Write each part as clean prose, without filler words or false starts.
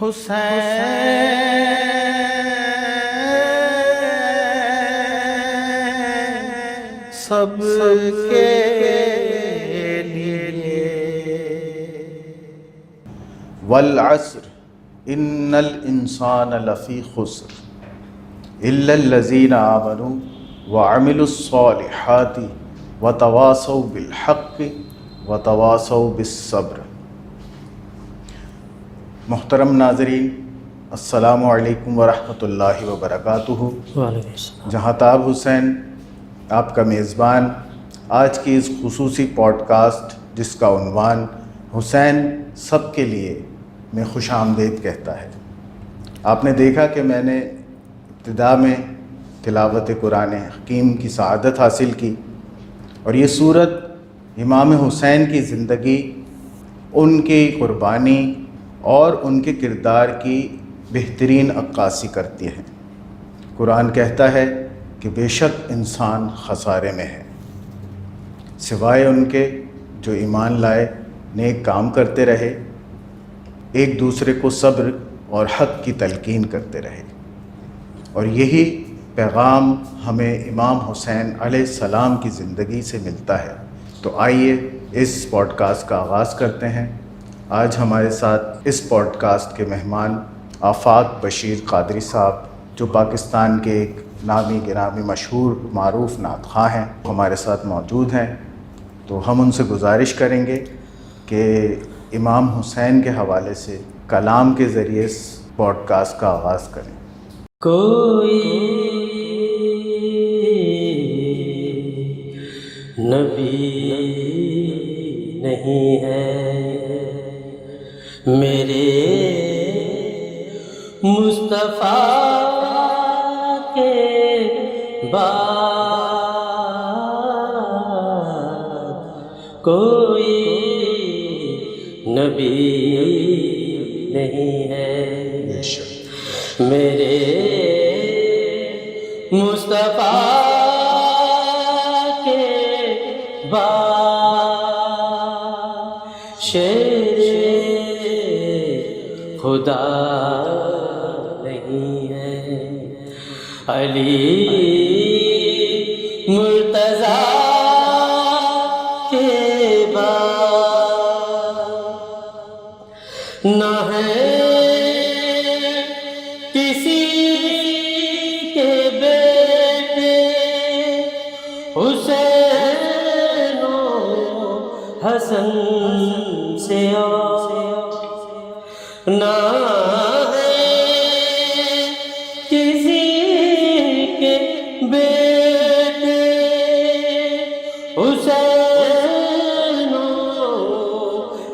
حسین سب کے لیے۔ والعصر ان الانسان لفی خسر الا الذین آمنوا وعملوا الصالحات وتواصوا بالحق وتواصوا بالصبر۔ محترم ناظرین، السلام علیکم ورحمۃ اللہ وبرکاتہ۔ وعلیکم السلام۔ جہاں تاب حسین آپ کا میزبان آج کی اس خصوصی پوڈ کاسٹ جس کا عنوان حسین سب کے لیے میں خوش آمدید کہتا ہے۔ آپ نے دیکھا کہ میں نے ابتدا میں تلاوت قرآن حکیم کی سعادت حاصل کی، اور یہ صورت امام حسین کی زندگی، ان کی قربانی اور ان کے کردار کی بہترین عکاسی کرتی ہے۔ قرآن کہتا ہے کہ بے شک انسان خسارے میں ہے، سوائے ان کے جو ایمان لائے، نیک کام کرتے رہے، ایک دوسرے کو صبر اور حق کی تلقین کرتے رہے۔ اور یہی پیغام ہمیں امام حسین علیہ السلام کی زندگی سے ملتا ہے۔ تو آئیے اس پوڈ کاسٹ کا آغاز کرتے ہیں۔ آج ہمارے ساتھ اس پوڈ کاسٹ کے مہمان آفاق بشیر قادری صاحب، جو پاکستان کے ایک نامی گرامی مشہور معروف نعت خواں ہیں، ہمارے ساتھ موجود ہیں۔ تو ہم ان سے گزارش کریں گے کہ امام حسین کے حوالے سے کلام کے ذریعے اس پوڈ کاسٹ کا آغاز کریں۔ کوئی نبی نہیں ہے میرے مصطفیٰ کے بعد، کوئی نبی نہیں ہے میرے مصطفیٰ کے بعد، شیر خدا نہیں ہے علی مرتضیٰ کے بعد، نہ ہے کسی کے بیٹے حسین و حسن سے، نہ ہے کسی کے بیٹے حسین و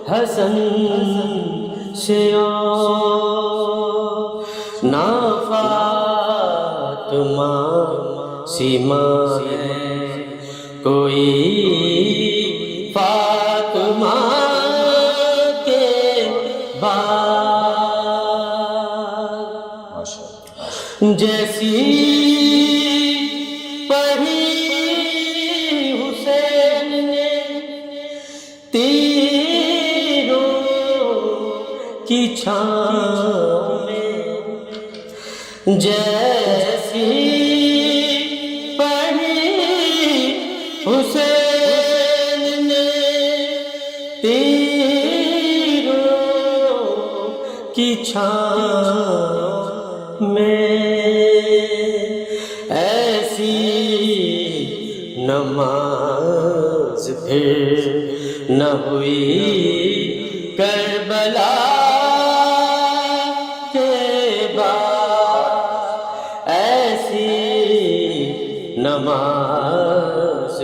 حسن سے، نہ فاطمہ سیما ہے کوئی فاطمہ کے بعد، جیسی پڑھی حسین نے تیروں کی چھاؤں میں، جیسی پڑھی حسین نے تیروں کی چھاؤں میں، ایسی نماز پھر نہ ہوئی کربلا کے بعد، ایسی نماز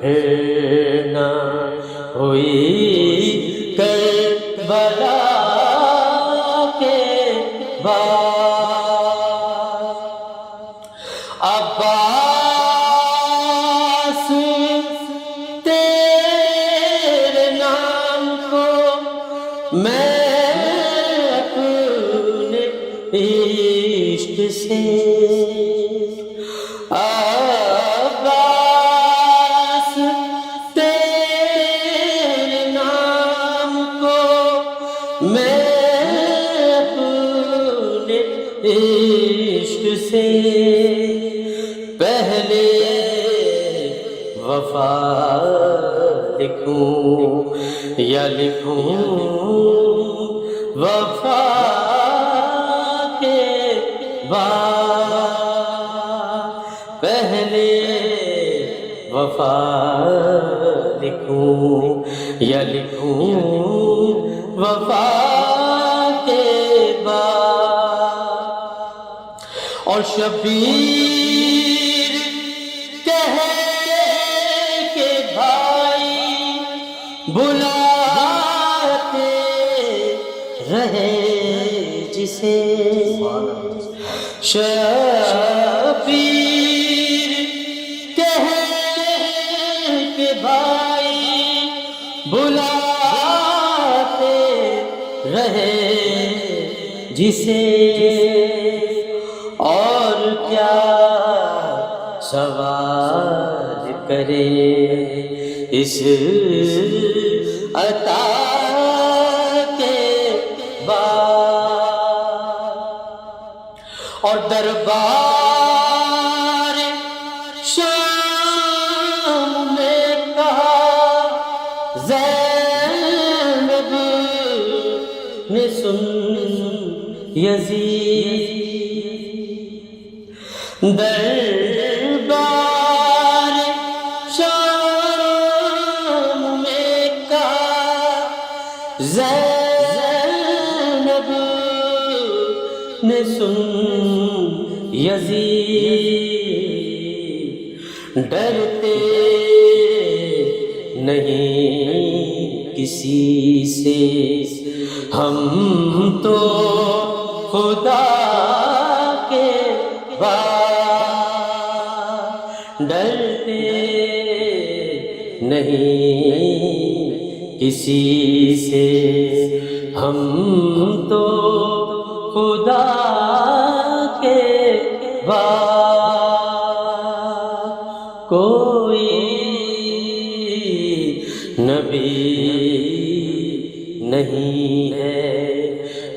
پھر نہ ہوئی کربلا کے بعد، عباس تیرے نام کو میں اپنے عشق سے، عباس تیرے نام کو میں عشق سے پہلے وفا لکھوں یا لکھوں وفا کے بعد، پہلے وفا لکھوں یا لکھوں وفا کے بعد، اور شبیر کہے کہ بھائی بلاتے رہے جسے، شبیر کہے کہ بھائی بلاتے رہے جسے، اور کیا سوال کرے اس عطا کے بعد، اور دربار شام میں کہا زینب نے سن یزید، دربار شام میں کہا زینب نے سن یزید، ڈرتے نہیں کسی سے ہم تو خدا کے بعد، ڈرتے نہیں کسی سے ہم تو خدا کے بعد، کوئی نبی نہیں ہے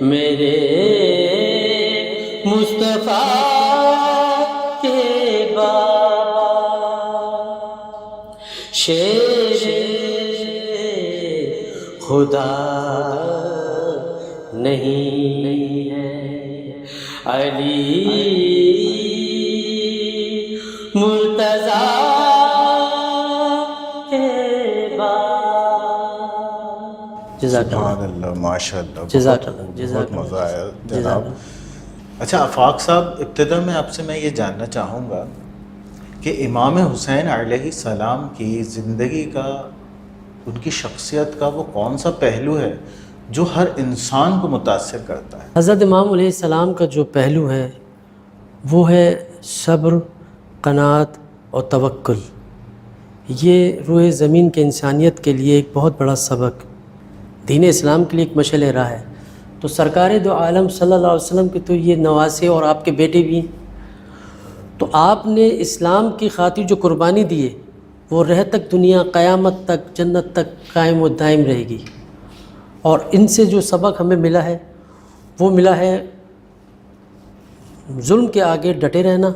میرے مصطفیٰ کے بعد، شیر خدا نہیں ہے علی مرتضیٰ کے بعد۔ جزاک سبحان اللہ، ماشاء اللہ، جزاک اللہ، بہت مزہ آیا جناب۔ اچھا آفاق صاحب، ابتدا میں آپ سے میں یہ جاننا چاہوں گا کہ امام حسین علیہ السلام کی زندگی کا، ان کی شخصیت کا وہ کون سا پہلو ہے جو ہر انسان کو متاثر کرتا ہے؟ حضرت امام علیہ السلام کا جو پہلو ہے وہ ہے صبر، قناعت اور توکل۔ یہ روئے زمین کے انسانیت کے لیے ایک بہت بڑا سبق، دین اسلام کے لیے ایک مشعل راہ ہے۔ تو سرکار دو عالم صلی اللہ علیہ وسلم کے تو یہ نواسے اور آپ کے بیٹے بھی ہیں، تو آپ نے اسلام کی خاطر جو قربانی دی ہے وہ رہ تک دنیا قیامت تک جنت تک قائم و دائم رہے گی۔ اور ان سے جو سبق ہمیں ملا ہے وہ ملا ہے ظلم کے آگے ڈٹے رہنا،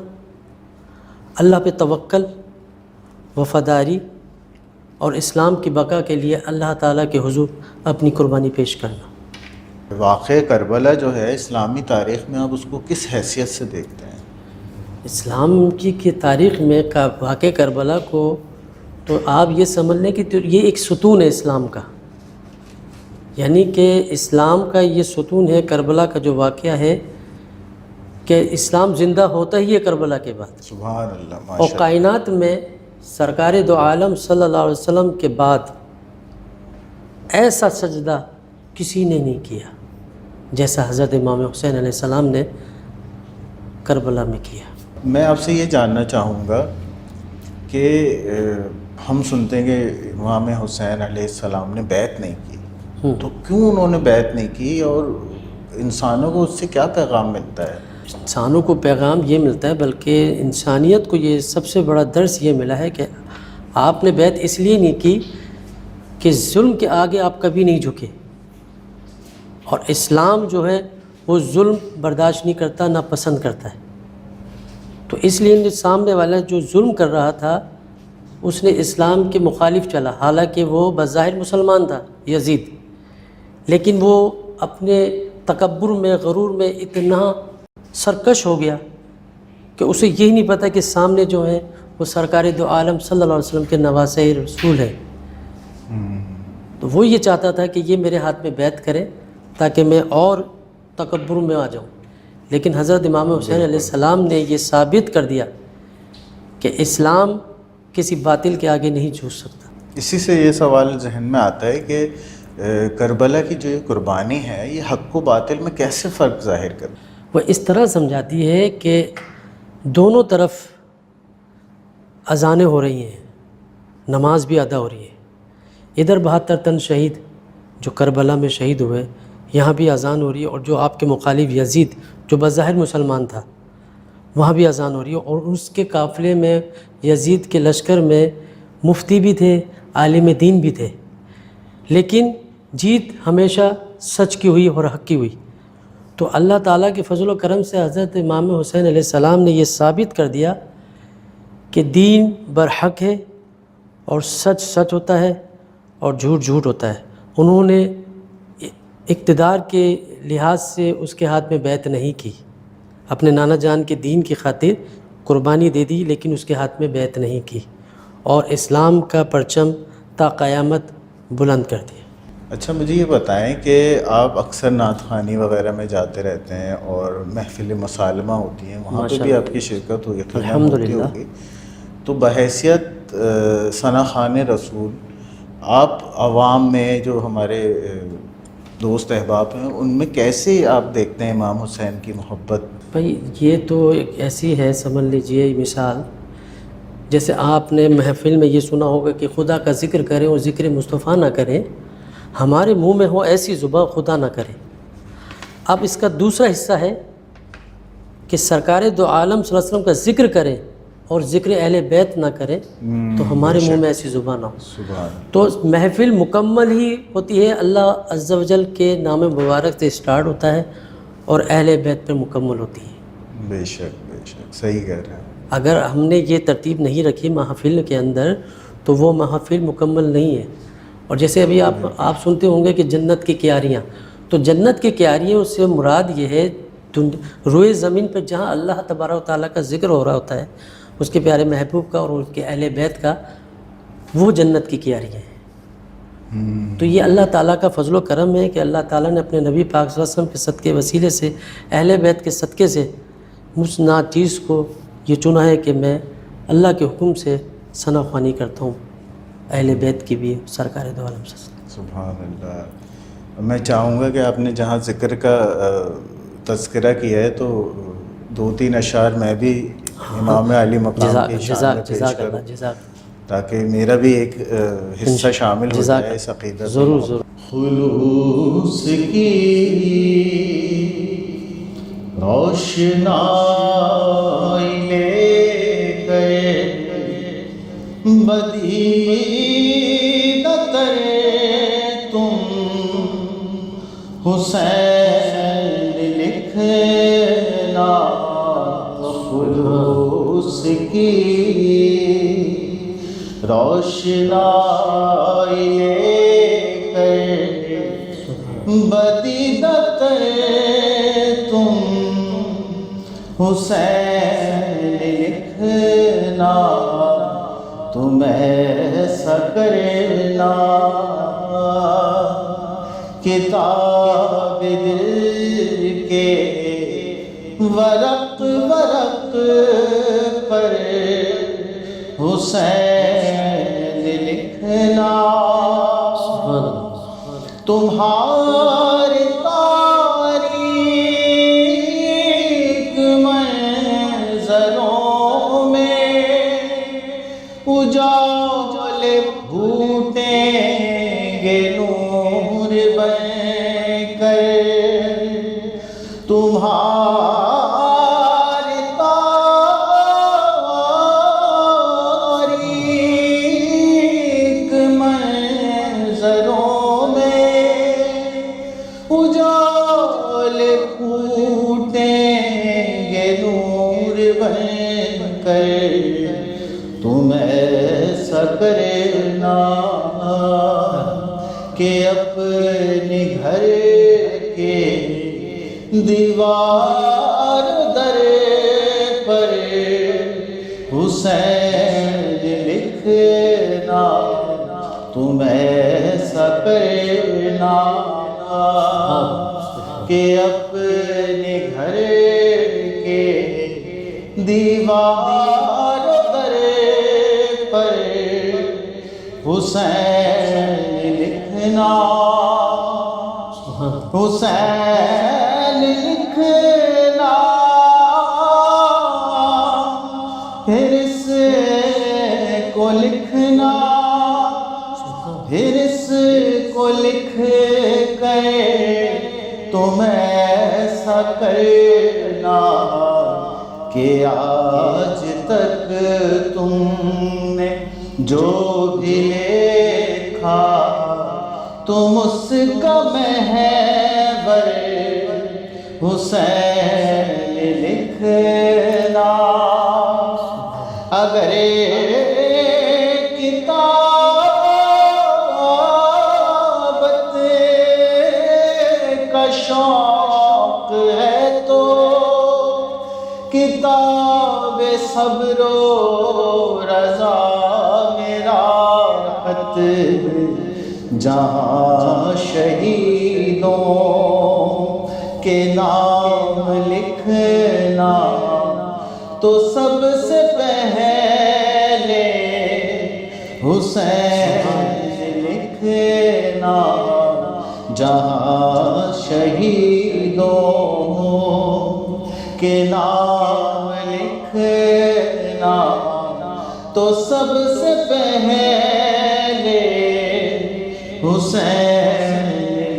اللہ پہ توکل، وفاداری، اور اسلام کی بقا کے لیے اللہ تعالیٰ کے حضور اپنی قربانی پیش کرنا۔ واقعہ کربلا جو ہے اسلامی تاریخ میں آپ اس کو کس حیثیت سے دیکھتے ہیں؟ اسلام کی تاریخ میں واقعہ کربلا کو تو آپ یہ سمجھ لیں کہ یہ ایک ستون ہے اسلام کا، یعنی کہ اسلام کا یہ ستون ہے کربلا کا جو واقعہ ہے کہ اسلام زندہ ہوتا ہی ہے کربلا کے بعد، سبحان اللہ، اور ماشاء اللہ۔ کائنات میں سرکار دو عالم صلی اللہ علیہ وسلم کے بعد ایسا سجدہ کسی نے نہیں کیا جیسا حضرت امام حسین علیہ السلام نے کربلا میں کیا۔ میں آپ سے یہ جاننا چاہوں گا کہ ہم سنتے ہیں کہ امام حسین علیہ السلام نے بیعت نہیں کی، تو کیوں انہوں نے بیعت نہیں کی، اور انسانوں کو اس سے کیا پیغام ملتا ہے؟ انسانوں کو پیغام یہ ملتا ہے، بلکہ انسانیت کو یہ سب سے بڑا درس یہ ملا ہے کہ آپ نے بیعت اس لیے نہیں کی کہ ظلم کے آگے آپ کبھی نہیں جھکے، اور اسلام جو ہے وہ ظلم برداشت نہیں کرتا، نہ پسند کرتا ہے. تو اس لیے سامنے والا جو ظلم کر رہا تھا اس نے اسلام کے مخالف چلا، حالانکہ وہ بظاہر مسلمان تھا یزید، لیکن وہ اپنے تکبر میں، غرور میں اتنا سرکش ہو گیا کہ اسے یہی نہیں پتہ کہ سامنے جو ہے وہ سرکار دو عالم صلی اللہ علیہ وسلم کے نواسہ رسول ہے. تو وہ یہ چاہتا تھا کہ یہ میرے ہاتھ میں بیعت کرے تاکہ میں اور تکبر میں آ جاؤں، لیکن حضرت امام حسین علیہ السلام نے یہ ثابت کر دیا کہ اسلام کسی باطل کے آگے نہیں جھک سکتا. اسی سے یہ سوال ذہن میں آتا ہے کہ کربلا کی جو قربانی ہے یہ حق و باطل میں کیسے فرق ظاہر کر؟ وہ اس طرح سمجھاتی ہے کہ دونوں طرف اذانیں ہو رہی ہیں، نماز بھی ادا ہو رہی ہے. ادھر 72 تن شہید جو کربلا میں شہید ہوئے، یہاں بھی اذان ہو رہی ہے، اور جو آپ کے مخالف یزید جو بظاہر مسلمان تھا وہاں بھی اذان ہو رہی ہے. اور اس کے قافلے میں، یزید کے لشکر میں مفتی بھی تھے، عالم دین بھی تھے، لیکن جیت ہمیشہ سچ کی ہوئی اور حق کی ہوئی. تو اللہ تعالیٰ کے فضل و کرم سے حضرت امام حسین علیہ السلام نے یہ ثابت کر دیا کہ دین برحق ہے اور سچ سچ ہوتا ہے اور جھوٹ جھوٹ ہوتا ہے. انہوں نے اقتدار کے لحاظ سے اس کے ہاتھ میں بیعت نہیں کی، اپنے نانا جان کے دین کی خاطر قربانی دے دی، لیکن اس کے ہاتھ میں بیعت نہیں کی اور اسلام کا پرچم تا قیامت بلند کر دیا. اچھا مجھے یہ بتائیں کہ آپ اکثر نعت خوانی وغیرہ میں جاتے رہتے ہیں اور محفل مسالمہ ہوتی ہیں، وہاں پہ بھی آپ کی شرکت ہوئی، الحمدللہ ہوگی. تو بحیثیت ثنا خوان رسول آپ عوام میں جو ہمارے دوست احباب ہیں ان میں کیسے آپ دیکھتے ہیں امام حسین کی محبت؟ بھائی یہ تو ایک ایسی ہے، سمجھ لیجئے مثال، جیسے آپ نے محفل میں یہ سنا ہوگا کہ خدا کا ذکر کریں اور ذکر مصطفیٰ نہ کریں، ہمارے منہ میں ہو ایسی زبان خدا نہ کرے. اب اس کا دوسرا حصہ ہے کہ سرکار دو عالم صلی اللہ علیہ وسلم کا ذکر کریں اور ذکر اہل بیت نہ کریں تو ہمارے منہ میں ایسی زبان نہ ہو. تو محفل مکمل ہی ہوتی ہے اللہ عز و جل کے نام مبارک سے سٹارٹ ہوتا ہے اور اہل بیت پر مکمل ہوتی ہے. بے شک بے شک صحیح کہہ رہے ہیں. اگر ہم نے یہ ترتیب نہیں رکھی محفل کے اندر تو وہ محفل مکمل نہیں ہے. اور جیسے ابھی آپ سنتے ہوں گے کہ جنت کی کیاریاں، تو جنت کی کیاریوں سے مراد یہ ہے روئے زمین پر جہاں اللہ تبارک و تعالیٰ کا ذکر ہو رہا ہوتا ہے، اس کے پیارے محبوب کا اور اس کے اہل بیت کا، وہ جنت کی کیاریاں ہیں. تو یہ اللہ تعالیٰ کا فضل و کرم ہے کہ اللہ تعالیٰ نے اپنے نبی پاک صلی اللہ علیہ وسلم کے صدقے وسیلے سے، اہل بیت کے صدقے سے مجھ ناچیز کو یہ چنا ہے کہ میں اللہ کے حکم سے ثنا خوانی کرتا ہوں اہل بیت کی بھی، سرکار دو عالم سے. سبحان اللہ. میں چاہوں گا کہ آپ نے جہاں ذکر کا تذکرہ کیا ہے تو 2-3 اشعار میں بھی امام علی مقام کی شان میں پیش کروں تاکہ میرا بھی ایک حصہ شامل ہو جائے اس عقیدت. ضرور ضرور. خلوص کی روشنائی لے گئے بدی نہ کرے تم حسین لکھنا خلوص کی روشنائی لے کر بدی نہ کرے تم حسین لکھنا تم ایسا کرنا کتاب دل کے ورق ورق پر حسین لکھنا تمہاری تاریک منظروں میں اجال پھوٹیں گے نور بن کر تمہاری تاریک منظروں میں اجال لوٹیں گے نور بن کر، تم ایسا کرنا کہ اپنے گھر کے دیوار در پر حسین لکھنا، تم ایسا کرنا کہ اپنے گھر کے دیوار در پر حسین لکھنا، حسین لکھنا، پھر اس کو لکھنا، پھر اس کو لکھ کر تم ایسا کرنا کہ آج تک تم نے جو بھی لکھا تم اس کا محور حسین لکھنا، اگر کتابت کا شوق ہے تو کتاب صبر و رضا میرا خط، جہاں شہیدوں کے نام لکھنا تو سب سے پہلے حسین لکھنا، جہاں شہیدوں کے نام لکھنا تو سب سے پہلے حسین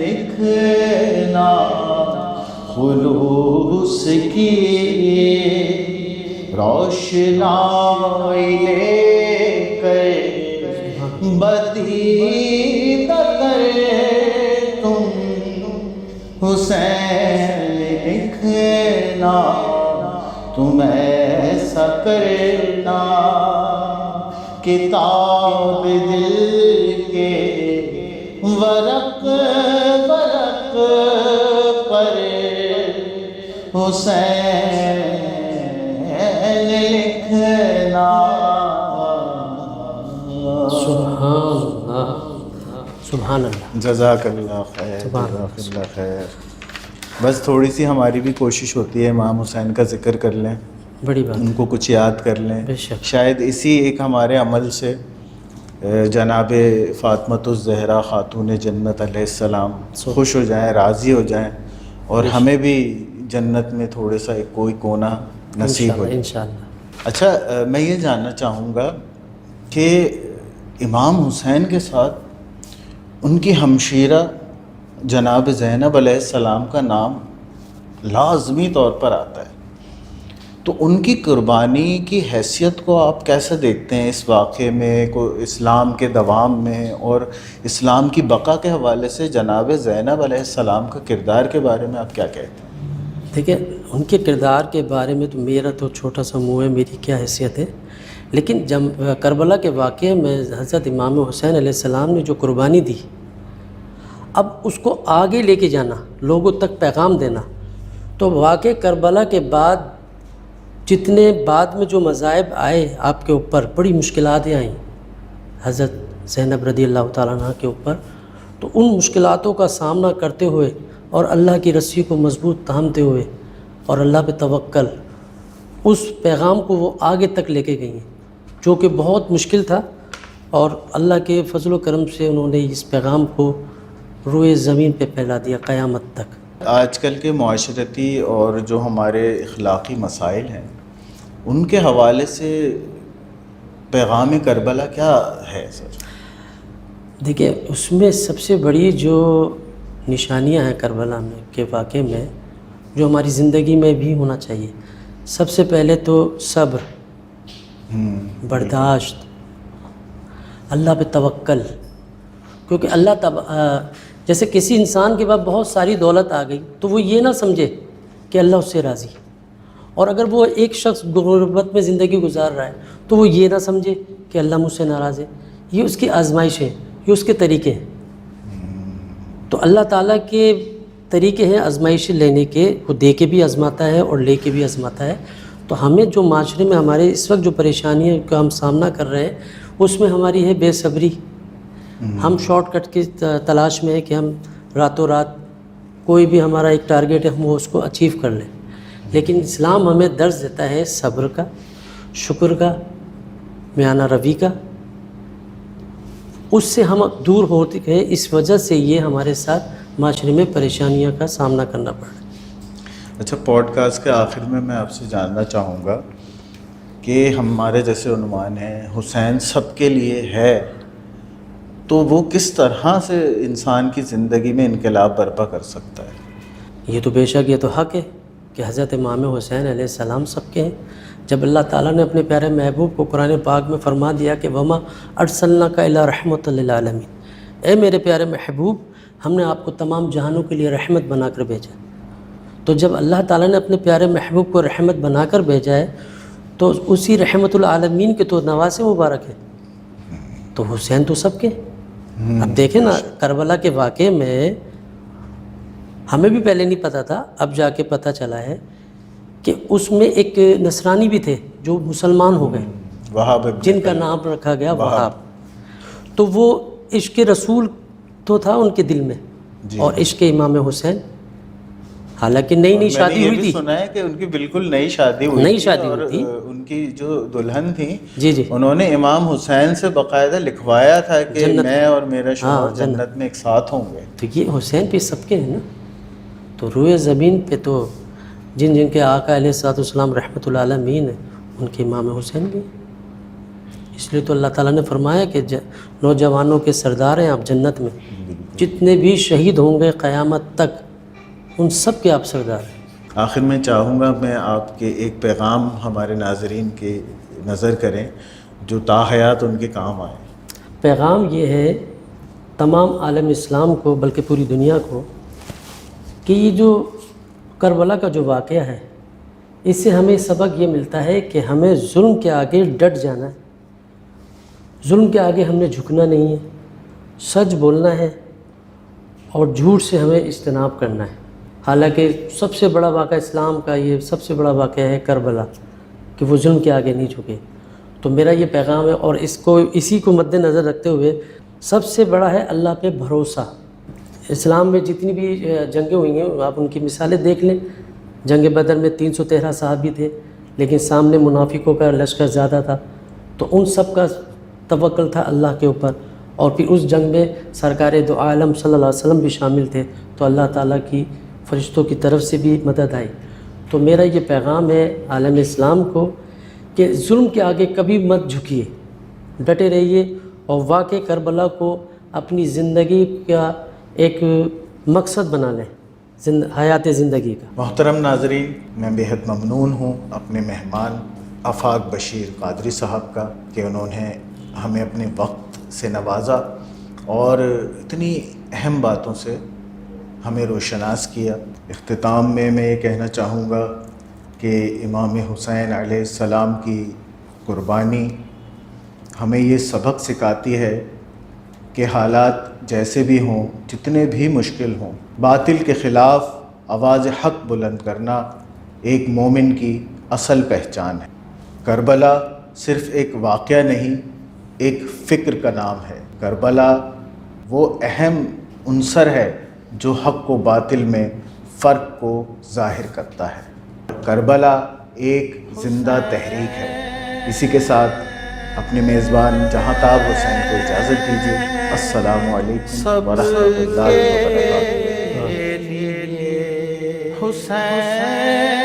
لکھنا، خلوص کی روشنائی لے کر بدیدہ کر تم حسین لکھنا، تم ایسا کرنا، کتاب دل کے ورق ورق پر حسین لکھنا۔ سبحان اللہ، سبحان اللہ، جزاک اللہ خیر، جزاک اللہ خیر۔ بس تھوڑی سی ہماری بھی کوشش ہوتی ہے امام حسین کا ذکر کر لیں، بڑی بات، ان کو کچھ یاد کر لیں، بے شک۔ شاید اسی ایک ہمارے عمل سے جناب فاطمۃ الزہرا خاتون جنت علیہ السلام خوش ہو جائیں، راضی ہو جائیں، اور ہمیں بھی جنت میں تھوڑا سا ایک کوئی کونا نصیب ہو جائے انشاءاللہ۔ اچھا، میں یہ جاننا چاہوں گا کہ امام حسین کے ساتھ ان کی ہمشیرہ جناب زینب علیہ السلام کا نام لازمی طور پر آتا ہے، تو ان کی قربانی کی حیثیت کو آپ کیسے دیکھتے ہیں اس واقعے میں، اسلام کے دوام میں اور اسلام کی بقا کے حوالے سے جناب زینب علیہ السلام کا کردار کے بارے میں آپ کیا کہتے ہیں؟ دیکھیں، ان کے کردار کے بارے میں تو میرا تو چھوٹا سا منہ ہے، میری کیا حیثیت ہے، لیکن جب کربلا کے واقعے میں حضرت امام حسین علیہ السلام نے جو قربانی دی، اب اس کو آگے لے کے جانا، لوگوں تک پیغام دینا، تو واقعہ کربلا کے بعد جتنے بعد میں جو مذاہب آئے آپ کے اوپر، بڑی مشکلات آئیں حضرت زینب رضی اللہ تعالیٰ عنہ کے اوپر، تو ان مشکلاتوں کا سامنا کرتے ہوئے اور اللہ کی رسی کو مضبوط تھامتے ہوئے اور اللہ پہ توکل، اس پیغام کو وہ آگے تک لے کے گئی ہیں، جو کہ بہت مشکل تھا، اور اللہ کے فضل و کرم سے انہوں نے اس پیغام کو روئے زمین پہ پھیلا دیا قیامت تک۔ آج کل کے معاشرتی اور جو ہمارے اخلاقی مسائل ہیں ان کے حوالے سے پیغام کربلا کیا ہے سر؟ دیکھیں، اس میں سب سے بڑی جو نشانیاں ہیں کربلا میں کے واقعے میں، جو ہماری زندگی میں بھی ہونا چاہیے، سب سے پہلے تو صبر، برداشت، اللہ پہ توکل، کیونکہ اللہ جیسے کسی انسان کے پاس بہت ساری دولت آ گئی تو وہ یہ نہ سمجھے کہ اللہ اس سے راضی ہے، اور اگر وہ ایک شخص غربت میں زندگی گزار رہا ہے تو وہ یہ نہ سمجھے کہ اللہ مجھ سے ناراض ہے، یہ اس کی آزمائش ہے، یہ اس کے طریقے ہیں۔ تو اللہ تعالیٰ کے طریقے ہیں آزمائش لینے کے، وہ دے کے بھی آزماتا ہے اور لے کے بھی آزماتا ہے۔ تو ہمیں جو معاشرے میں ہمارے اس وقت جو پریشانیاں کا ہم سامنا کر رہے ہیں، اس میں ہماری ہے بے صبری۔ ہم شارٹ کٹ کی تلاش میں ہے کہ ہم راتوں رات کوئی بھی ہمارا ایک ٹارگیٹ ہے ہم وہ اس کو اچیو کر لیں، لیکن اسلام ہمیں درس دیتا ہے صبر کا، شکر کا، میانہ روی کا۔ اس سے ہم دور ہوتے ہیں، اس وجہ سے یہ ہمارے ساتھ معاشرے میں پریشانیوں کا سامنا کرنا پڑ رہا ہے۔ اچھا، پوڈ کاسٹ کے آخر میں آپ سے جاننا چاہوں گا کہ ہمارے جیسے عنوان ہے حسین سب کے لیے ہے، تو وہ کس طرح سے انسان کی زندگی میں انقلاب برپا کر سکتا ہے؟ یہ تو بے شک یہ تو حق ہے کہ حضرت امام حسین علیہ السلام سب کے ہیں۔ جب اللہ تعالیٰ نے اپنے پیارے محبوب کو قرآن پاک میں فرما دیا کہ وما ارسلناک الا رحمۃ للعالمین، اے میرے پیارے محبوب، ہم نے آپ کو تمام جہانوں کے لیے رحمت بنا کر بھیجا۔ تو جب اللہ تعالیٰ نے اپنے پیارے محبوب کو رحمت بنا کر بھیجا ہے تو اسی رحمت العالمین کے تو نواز مبارک ہے، تو حسین تو سب کے ہیں۔ اب دیکھیں نا، کربلا کے واقعے میں ہمیں بھی پہلے نہیں پتہ تھا، اب جا کے پتہ چلا ہے کہ اس میں ایک نصرانی بھی تھے جو مسلمان ہو گئے، وہاب، جن کا نام رکھا گیا وہاب۔ تو وہ عشق رسول تو تھا ان کے دل میں، اور عشق امام حسین، حالانکہ نئی شادی ہوئی تھی، سنا ہے کہ ان کی بالکل نئی شادی ہوئی تھی، ان کی جو دلہن تھی جی انہوں نے امام حسین سے باقاعدہ لکھوایا تھا کہ میں اور میرا شوہر جنت میں ایک ساتھ ہوں گے۔ تو یہ حسین پہ سب کے ہیں نا۔ تو روئے زمین پہ تو جن جن کے آقا علیہ الصلوۃ والسلام رحمۃ العالمین ہیں، ان کے امام حسین بھی ہیں۔ اس لیے تو اللہ تعالیٰ نے فرمایا کہ نوجوانوں کے سردار ہیں آپ جنت میں، جتنے بھی شہید ہوں گے قیامت تک ان سب کے آپ سردار ہیں۔ آخر میں چاہوں گا میں آپ کے ایک پیغام ہمارے ناظرین کے نظر کریں جو تاحیات ان کے کام آئے۔ پیغام یہ ہے تمام عالم اسلام کو، بلکہ پوری دنیا کو، کہ یہ جو کربلا کا جو واقعہ ہے، اس سے ہمیں سبق یہ ملتا ہے کہ ہمیں ظلم کے آگے ڈٹ جانا ہے، ظلم کے آگے ہم نے جھکنا نہیں ہے، سچ بولنا ہے اور جھوٹ سے ہمیں اجتناب کرنا ہے۔ حالانکہ سب سے بڑا واقعہ اسلام کا یہ سب سے بڑا واقعہ ہے کربلا، کہ وہ ظلم کے آگے نہیں جھکے۔ تو میرا یہ پیغام ہے، اور اسی کو مد نظر رکھتے ہوئے سب سے بڑا ہے اللہ پہ بھروسہ۔ اسلام میں جتنی بھی جنگیں ہوئی ہیں آپ ان کی مثالیں دیکھ لیں۔ جنگ بدر میں 313 صحابی تھے، لیکن سامنے منافقوں کا لشکر زیادہ تھا، تو ان سب کا توکل تھا اللہ کے اوپر، اور پھر اس جنگ میں سرکار دو عالم صلی اللہ علیہ وسلم بھی شامل تھے، تو اللہ تعالیٰ کی فرشتوں کی طرف سے بھی مدد آئی۔ تو میرا یہ پیغام ہے عالم اسلام کو کہ ظلم کے آگے کبھی مت جھکیے، ڈٹے رہیے، اور واقع کربلا کو اپنی زندگی کا ایک مقصد بنا لیں، حیات زندگی کا۔ محترم ناظرین، میں بےحد ممنون ہوں اپنے مہمان آفاق بشیر قادری صاحب کا کہ انہوں نے ہمیں اپنے وقت سے نوازا اور اتنی اہم باتوں سے ہمیں روشناس کیا۔ اختتام میں یہ کہنا چاہوں گا کہ امام حسین علیہ السلام کی قربانی ہمیں یہ سبق سکھاتی ہے کہ حالات جیسے بھی ہوں، جتنے بھی مشکل ہوں، باطل کے خلاف آواز حق بلند کرنا ایک مومن کی اصل پہچان ہے۔ کربلا صرف ایک واقعہ نہیں، ایک فکر کا نام ہے۔ کربلا وہ اہم عنصر ہے جو حق و باطل میں فرق کو ظاہر کرتا ہے۔ کربلا ایک زندہ تحریک ہے۔ اسی کے ساتھ اپنے میزبان جہاں تاب حسین کو اجازت دیجیے۔ السلام علیکم ورحمۃ اللہ وبرکاتہ۔ حسین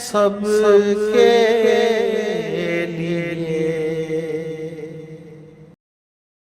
سب کے لیے